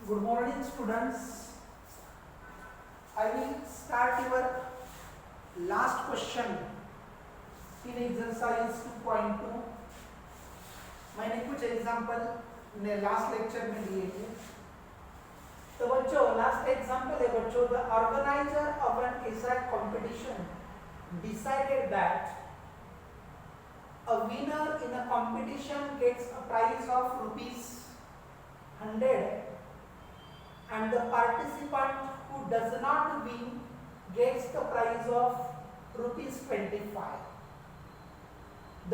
Good morning, students. I will start your last question in exercise 2.2. मैंने कुछ example ने last lecture में दिए थे. तो बच्चों लास्ट एग्जाम्पल है बच्चों, the organiser of an SI competition decided that a winner in a competition gets a prize of rupees 100 and the participant who does not win gets the prize of rupees 25.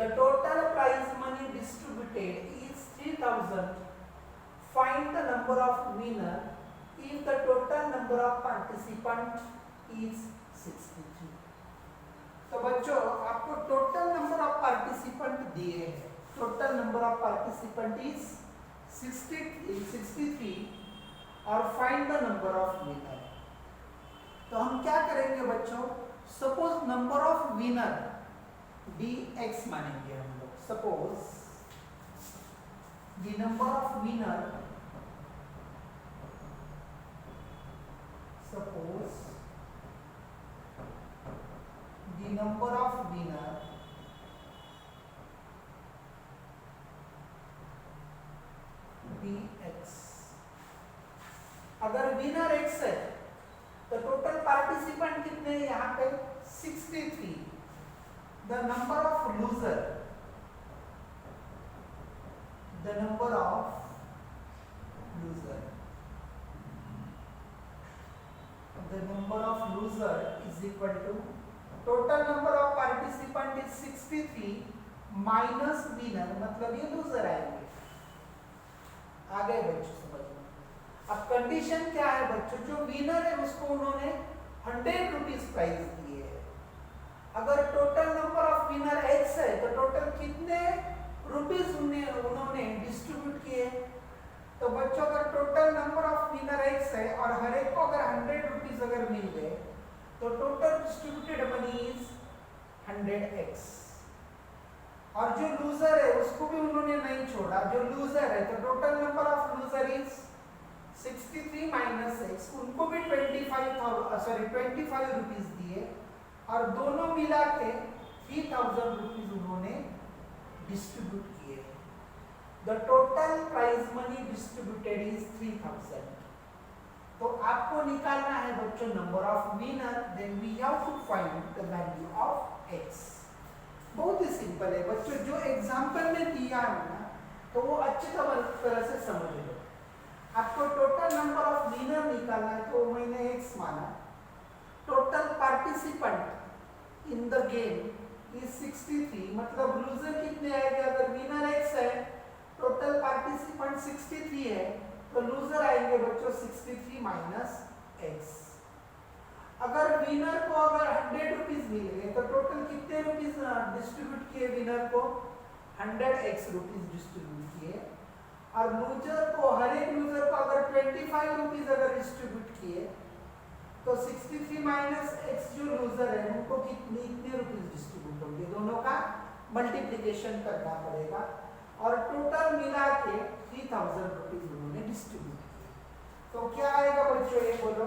The total prize money distributed is 3000. Find the number of winner if the total number of participant is 63. तो बच्चों आपको total number of participant दिए हैं. Total number of participant is 63 और find the number of winner. तो हम क्या करेंगे बच्चों, suppose number of winner dx मानेंगे हम लोग. Suppose the number of winner, suppose the number of winner dx. अगर विनर x है तो टोटल पार्टिसिपेंट कितने हैं यहाँ पे 63. The number of loser, the number of loser, the number of loser is equal to total number of participant is 63 minus winner, मतलब ये loser आएंगे. आ गए बच्चों समझ में. अब कंडीशन क्या है बच्चों, जो विनर है उसको उन्होंने 100 रुपीज प्राइज दिए है. अगर total number of winner x है तो टोटल कितने रुपीज उन्होंने डिस्ट्रीब्यूट किए. तो बच्चों अगर total number of winner x है और हर एक को अगर 100 रुपीज अगर मिल गए तो total distributed money is 100x. और जो लूजर है उसको भी उन्होंने नहीं छोड़ा. जो लूजर है तो total number of loser is 63 minus x. उनको भी 25 रुपीज दिए और दोनों मिला के 3000 रुपीज उन्होंने डिस्ट्रीब्यूट किए. The total prize money distributed is 3000. तो आपको निकालना है बच्चों number of winner. Then we have to find the value of x. बहुत ही सिंपल है बच्चों. जो एग्जांपल में दिया है ना तो वो अच्छी तरह से समझ लो. आपको टोटल नंबर ऑफ विनर निकालना है तो मैंने x माना. Total participant in the game is 63, मतलब लूजर कितने आएंगे. अगर विनर x है, टोटल पार्टिसिपेंट 63 है तो लूजर आएंगे बच्चों 63 माइनस x. अगर विनर को अगर 100 रुपीज मिल गए तो टोटल कितने रुपीज डिस्ट्रीब्यूट किए विनर को, 100x रुपीज डिस्ट्रीब्यूट किए. और लूजर को, हर एक लूजर को अगर 25 रुपीज अगर डिस्ट्रीब्यूट किए तो 63 माइनस x जो लूजर है उनको कितने रुपीज डिस्ट्रीब्यूट होंगे. दोनों का मल्टीप्लिकेशन करना पड़ेगा और टोटल मिला के 3000 रुपीज उन्होंने डिस्ट्रीब्यूट किए. तो क्या आएगा बच्चों ये बोलो.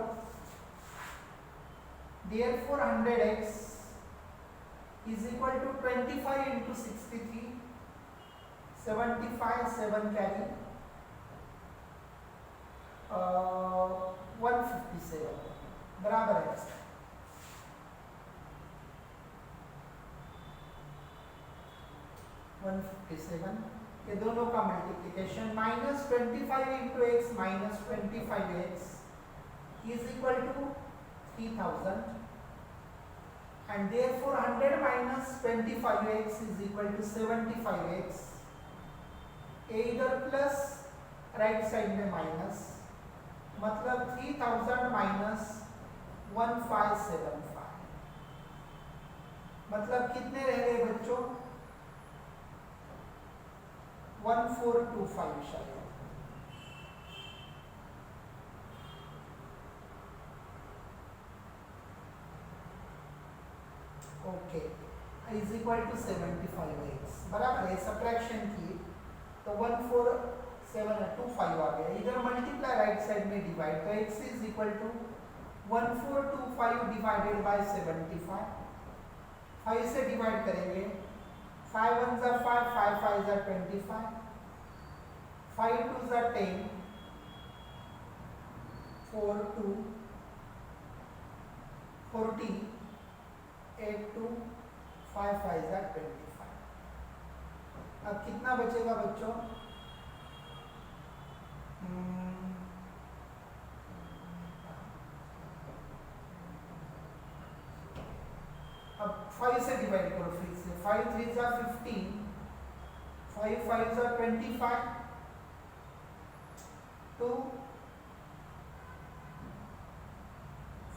Therefore 100x is equal to 25 into 63, 75, 7 carry 157 बराबर है 157. ये दोनों का multiplication minus 25 into x minus 25x is equal to 3000 and therefore 100 minus 25x is equal to 75x. ये इधर प्लस राइट साइड में माइनस, मतलब 3000 माइनस 1575, मतलब कितने रह गए बच्चों 1425 शायद. Okay is equal to 75x बराबर है. सब्ट्रैक्शन की तो 14 7 और 2 5 आ गया, इधर मल्टीप्लाई राइट साइड में डिवाइड, तो x is equal to 1425 divided by 75, 5 से डिवाइड करेंगे, 5 1 जा 5, 5 5 जा 25, 5 2 जा 10, 4 2 40, 8 2 5 5 जा 25। अब कितना बचेगा बच्चों? अब 5 से डिवाइड करो फिर से, 5 3 जा 15, 5 5 जा 25, 2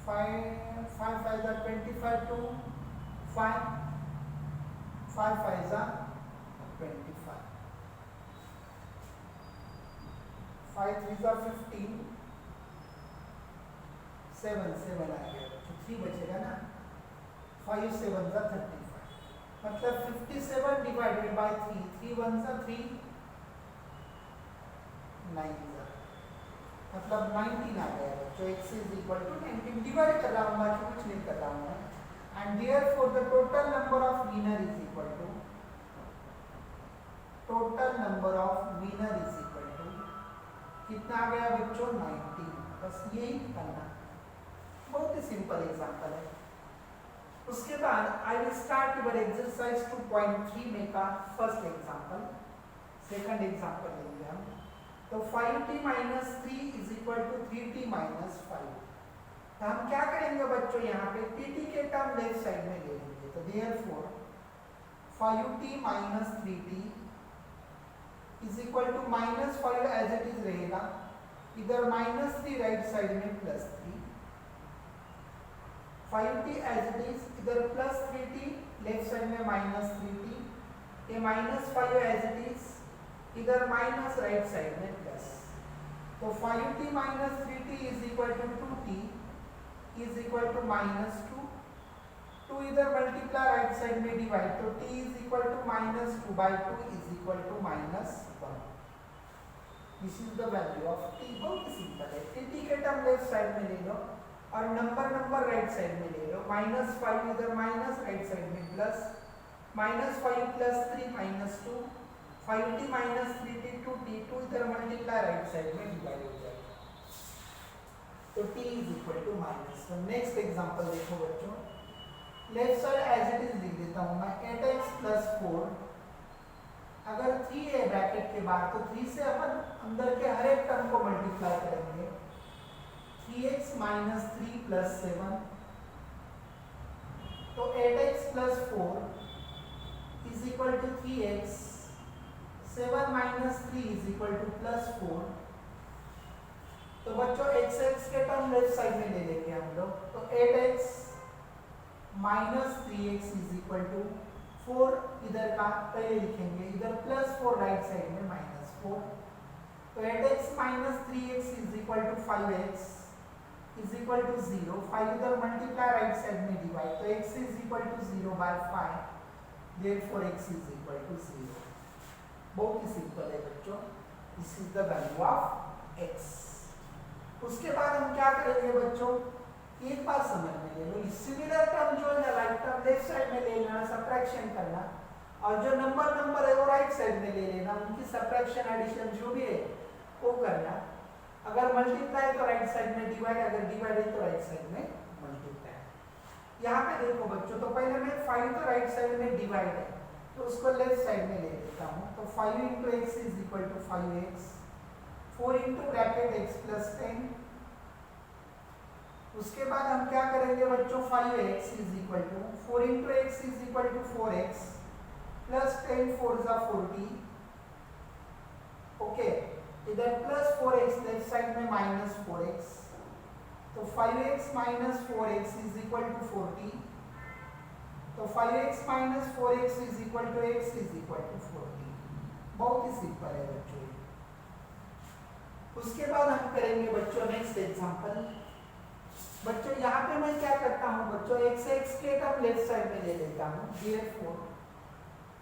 5 5 5 जा 25, 2 5 5 5 जा 25, 5 3 जा 15, 7 7 आ गया, तो 3 बचेगा ना, 5 7 जा 35, मतलब 57 डिवाइडेड बाय 3, 3 1 जा 3, 9 जा, मतलब 19 आ गया बच्चों। x is equal to 19, divide कर रहा हूँ, बाकी कुछ नहीं कर रहा हूँ मैं। And therefore the total number of winner is equal to, total number of winner is equal to कितना आ गया बच्चों? 19। बस यही करना, बहुत ही सिंपल एग्जांपल है। उसके बाद I will start your exercise 2.3 में का फर्स्ट एग्जांपल, सेकंड एग्जांपल लेंगे हम। तो 5t minus 3 is equal to 3t minus 5। तो हम क्या करेंगे बच्चों, यहाँ पे tt के टर्म लेफ्ट साइड में ले लेंगे, तो therefore 5t minus 3t is equal to minus 5 as it is रहेगा, इधर माइनस 3 राइट साइड में plus 3, 5t as it is, इधर प्लस 3t लेफ्ट साइड में माइनस 3t, ये माइनस 5 एज इट इज, इधर माइनस राइट साइड में plus, तो 5t minus 3t is equal to 2t is equal to minus 2, 2 इधर multiply right side में divide, तो t is equal to minus 2 by 2 is equal to minus 1। This is the value of t। बहुत simple है, tt के term left side में ले लो और number right side में ले लो, माइनस 5 इधर माइनस राइट साइड में plus, minus 5 plus 3 minus 2, 5t minus 3t 2t, 2 इधर मल्टीप्लाई राइट साइड में डिवाइड हो जाएगा, तो t is equal to minus 1। Next example देखो बच्चों, left side as it is लिख देता हूं मैं, 8x प्लस 4, अगर 3 है ब्रैकेट के बाद तो 3 से अपन अंदर के हर एक टर्म को मल्टीप्लाई करेंगे, 3x माइनस 3 प्लस 7, तो 8x plus 4 is equal to 3x, 7 minus 3 is equal to plus 4। तो बच्चों x के टर्म लेफ्ट साइड में ले लेंगे हम लोग, तो 8x minus 3x is equal to 4, इधर का पहले लिखेंगे, इधर प्लस 4 राइट साइड में माइनस 4, तो 8x minus 3x is equal to 5x is equal to 0, 5 इधर मल्टीप्लाई राइट साइड में डिवाइड, तो x is equal to 0 by 5, therefore x is equal to 0। बहुत ही सिंपल है बच्चों, this is the value of x। उसके बाद हम क्या करेंगे बच्चों, एक बात समझ में ले लो, सिमिलर टर्म जो है राइट टर्म लेफ्ट साइड में ले लेना, सबट्रैक्शन करना, और जो नंबर है वो राइट साइड में ले लेना, उनकी सबट्रैक्शन एडिशन जो भी है वो करना। अगर मल्टीप्लाई तो राइट साइड में डिवाइड, अगर डिवाइड है तो राइट साइड में मल्टीप्लाई। यहाँ पे देखो बच्चों, तो पहले मैं 5 तो राइट साइड में डिवाइड है, तो उसको लेफ्ट साइड में ले लेता हूँ, तो 5 into x is equal to 5x, 4 into bracket x plus 10। उसके बाद हम क्या करेंगे बच्चों, 5x is equal to 4 into x is equal to 4x plus 10 4 जा 40, ओके, इधर प्लस 4x लेफ्ट साइड में माइनस 4x, तो 5x minus 4x is equal to 40, तो 5x minus 4x is equal to x is equal to 40। बहुत ही simple है बच्चों। उसके बाद हम करेंगे बच्चों नेक्स्ट एग्जांपल। बच्चों यहाँ पे मैं क्या करता हूँ बच्चों, x के टर्म लेफ्ट साइड में ले लेता हूँ, देयरफॉर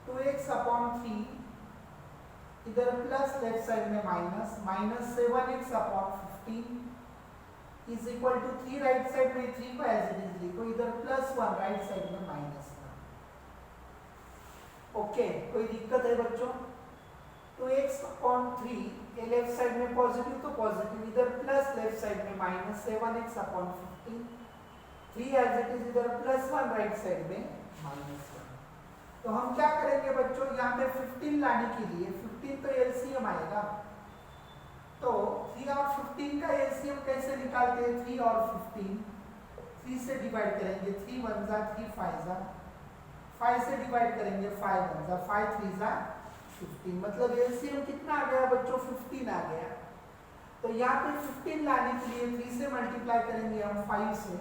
2x अपॉन 3 इधर प्लस लेफ्ट साइड में minus, minus 7x upon 15 is equal to 3 right side में 3 को एज इट इज लिखो, इधर प्लस 1 राइट साइड में माइनस 1। ओके, कोई दिक्कत है बच्चों? तो x अपॉन 3 ये लेफ्ट साइड में पॉजिटिव तो पॉजिटिव, इधर प्लस लेफ्ट साइड में minus 7x upon 15, 3 as it is, इधर प्लस 1 राइट साइड में माइनस 1। तो हम क्या करेंगे बच्चों, यहाँ पे 15 लाने के लिए 15 तो एलसीएम आएगा, तो 3 और 15 का एलसीएम कैसे निकालते हैं? 3 और 15 3 से डिवाइड करेंगे, 3 1 जा 3 5 जा, 5 से डिवाइड करेंगे 5 1 जा 5 3 जा 15, मतलब एलसीएम कितना आ गया बच्चों? 15 आ गया। तो यहाँ पे 15 लाने के लिए 3 से मल्टीप्लाई करेंगे हम 5 से,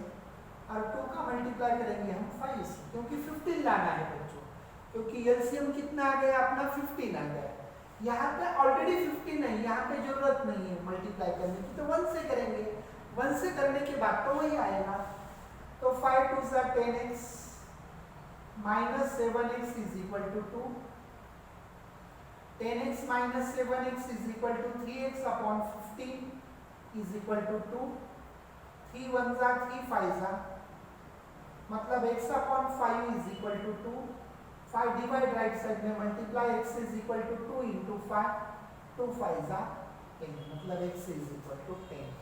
और 2 का मल्टीप्लाई करेंगे हम 5 से, क्योंकि 15 लाना है बच्चों, क्योंकि एलसीएम कितना आ गया अपना? 15 आ गया। यहाँ पे ऑलरेडी 15 है, यहाँ पे जरूरत नहीं है मल्टीप्लाई करने की, तो 1 से करेंगे। 1 से करने के बाद तो वही आएगा। तो 5 2 जा 10x minus 7x is equal to 2, 10x minus 7x is equal to 3x upon 15 is equal to 2, 3 1 जा 3 5 जा, मतलब x upon 5 is equal to 2, 5 divide right side में multiply, x is equal to 2 into 5, 2 5 जा 10, मतलब x is equal to 10।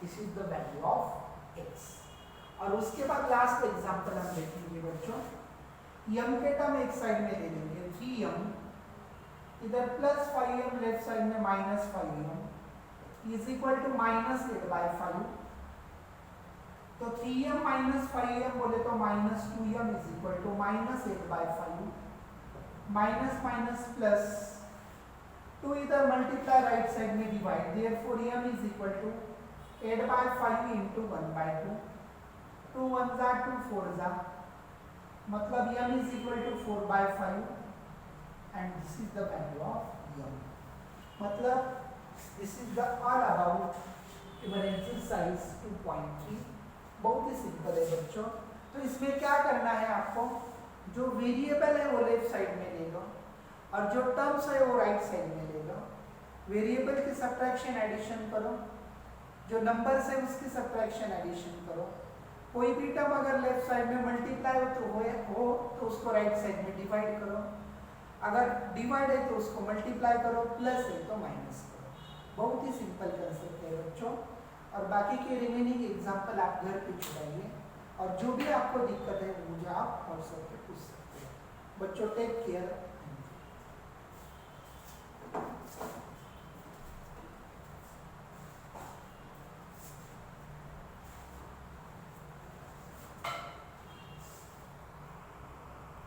This is the value of x। और उसके बाद last example हम देखेंगे बच्चों, m के टर्म एक साइड में ले लेंगे, 3m इधर प्लस 5m लेफ्ट साइड में minus 5m is equal to minus 8/5, तो 3m माइनस 5m बोले तो minus 2m is equal to minus 8/5, minus minus plus 2 इधर मल्टीप्लाई राइट साइड में divide, therefore m is equal to 8/5 into 1/2, 2 1 जा 2 4 जा, मतलब m is equal to 4/5 and this is the value of m। मतलब this is the all about your exercise 2.3। बहुत ही simple है बच्चों। तो इसमें क्या करना है आपको, जो वेरिएबल है वो लेफ्ट साइड में ले लो, और जो टर्म्स है वो राइट साइड में ले लो। वेरिएबल की सब्ट्रैक्शन एडिशन करो, जो नंबर्स है उसकी सब्ट्रैक्शन एडिशन करो। कोई भी टर्म अगर लेफ्ट साइड में मल्टीप्लाई हो तो उसको राइट साइड में डिवाइड करो, अगर डिवाइड है तो उसको मल्टीप्लाई करो, प्लस है तो माइनस करो। बहुत ही सिंपल कंसेप्ट है बच्चों, और बाकी के रिमेनिंग एग्जांपल आप घर पे छुड़ाइए, और जो भी आपको दिक्कत है मुझे आप व्हाट्सएप पे पूछ सकते हैं। बच्चों टेक केयर।